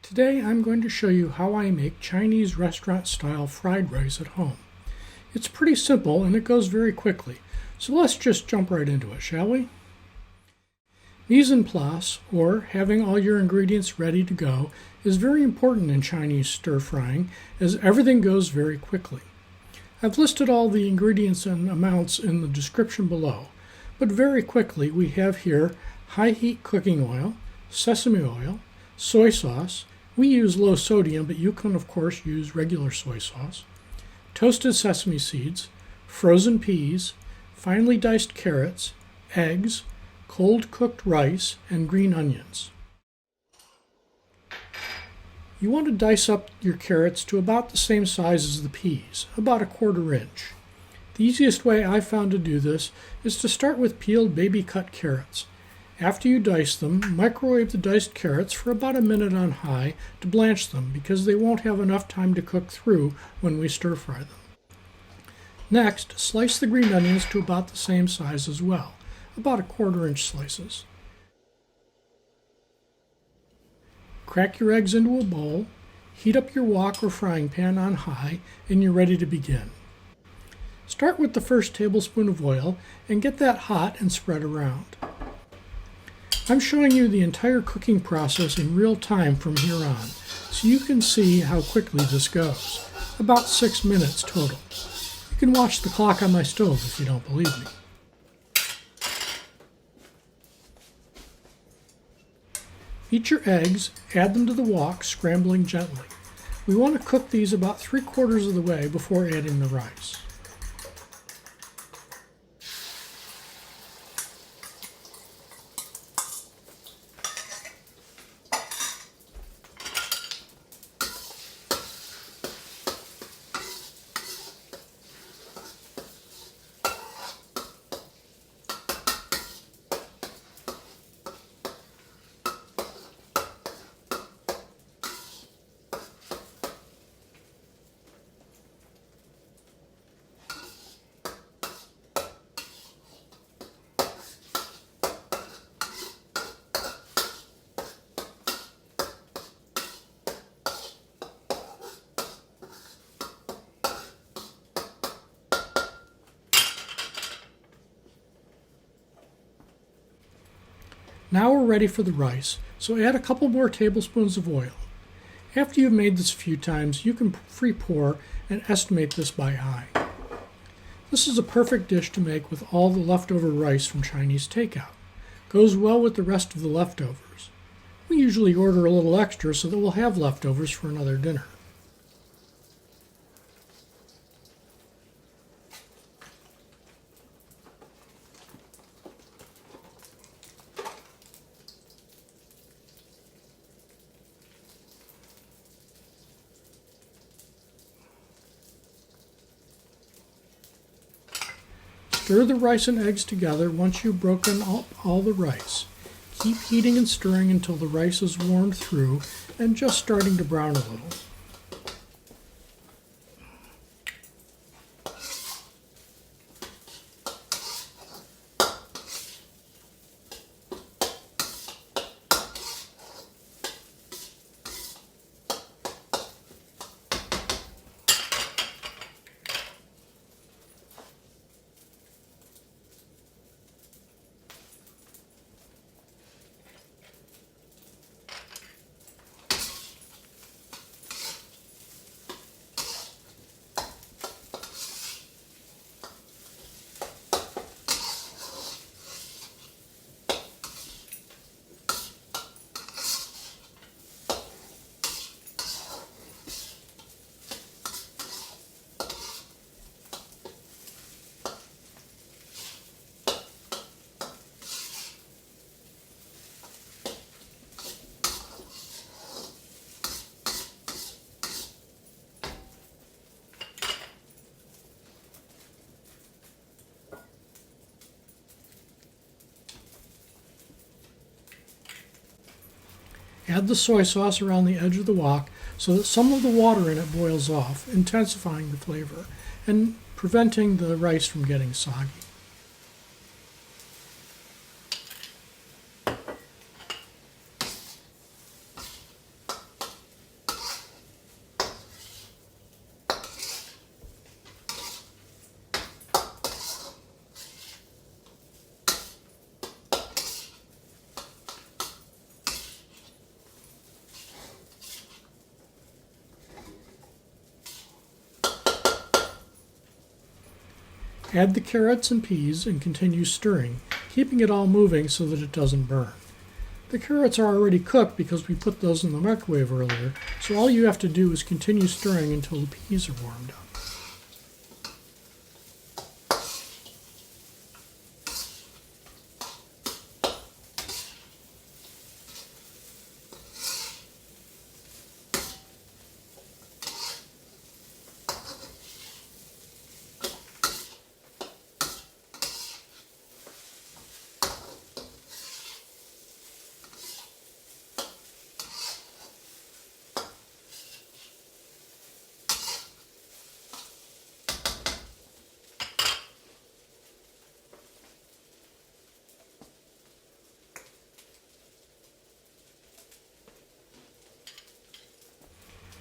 Today I'm going to show you how I make Chinese restaurant-style fried rice at home. It's pretty simple and it goes very quickly, so let's just jump right into it, shall we? Mise en place, or having all your ingredients ready to go, is very important in Chinese stir-frying as everything goes very quickly. I've listed all the ingredients and amounts in the description below, but very quickly we have here high-heat cooking oil, sesame oil, soy sauce. We use low sodium, but you can of course use regular soy sauce, toasted sesame seeds, frozen peas, finely diced carrots, eggs, cold cooked rice, and green onions. You want to dice up your carrots to about the same size as the peas, about 1/4 inch. The easiest way I've found to do this is to start with peeled baby cut carrots. After you dice them, microwave the diced carrots for about a minute on high to blanch them because they won't have enough time to cook through when we stir fry them. Next, slice the green onions to about the same size as well, about 1/4 inch slices. Crack your eggs into a bowl, heat up your wok or frying pan on high, and you're ready to begin. Start with the first tablespoon of oil and get that hot and spread around. I'm showing you the entire cooking process in real time from here on, so you can see how quickly this goes, about 6 minutes total. You can watch the clock on my stove if you don't believe me. Beat your eggs, add them to the wok, scrambling gently. We want to cook these about 3/4 of the way before adding the rice. Now we're ready for the rice, so add a couple more tablespoons of oil. After you've made this a few times, you can pre-pour and estimate this by eye. This is a perfect dish to make with all the leftover rice from Chinese takeout. Goes well with the rest of the leftovers. We usually order a little extra so that we'll have leftovers for another dinner. Stir the rice and eggs together once you've broken up all the rice. Keep heating and stirring until the rice is warmed through and just starting to brown a little. Add the soy sauce around the edge of the wok so that some of the water in it boils off, intensifying the flavor and preventing the rice from getting soggy. Add the carrots and peas and continue stirring, keeping it all moving so that it doesn't burn. The carrots are already cooked because we put those in the microwave earlier, so all you have to do is continue stirring until the peas are warmed up.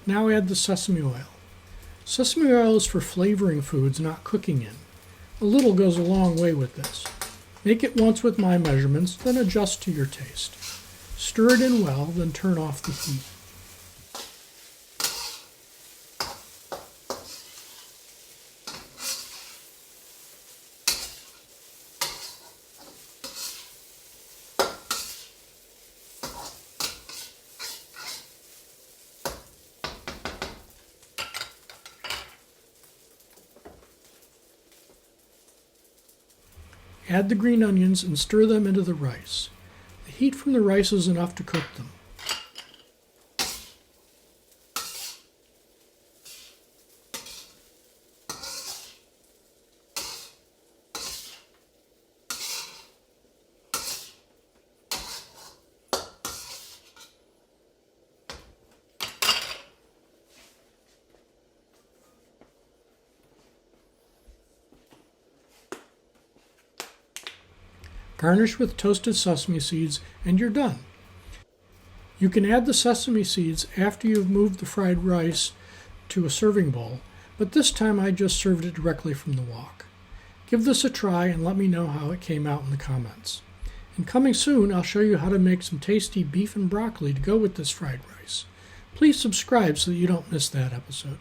Now add the sesame oil. Sesame oil is for flavoring foods, not cooking in. A little goes a long way with this. Make it once with my measurements, then adjust to your taste. Stir it in well, then turn off the heat. Add the green onions and stir them into the rice. The heat from the rice is enough to cook them. Garnish with toasted sesame seeds and you're done. You can add the sesame seeds after you've moved the fried rice to a serving bowl, but this time I just served it directly from the wok. Give this a try and let me know how it came out in the comments. And coming soon, I'll show you how to make some tasty beef and broccoli to go with this fried rice. Please subscribe so that you don't miss that episode.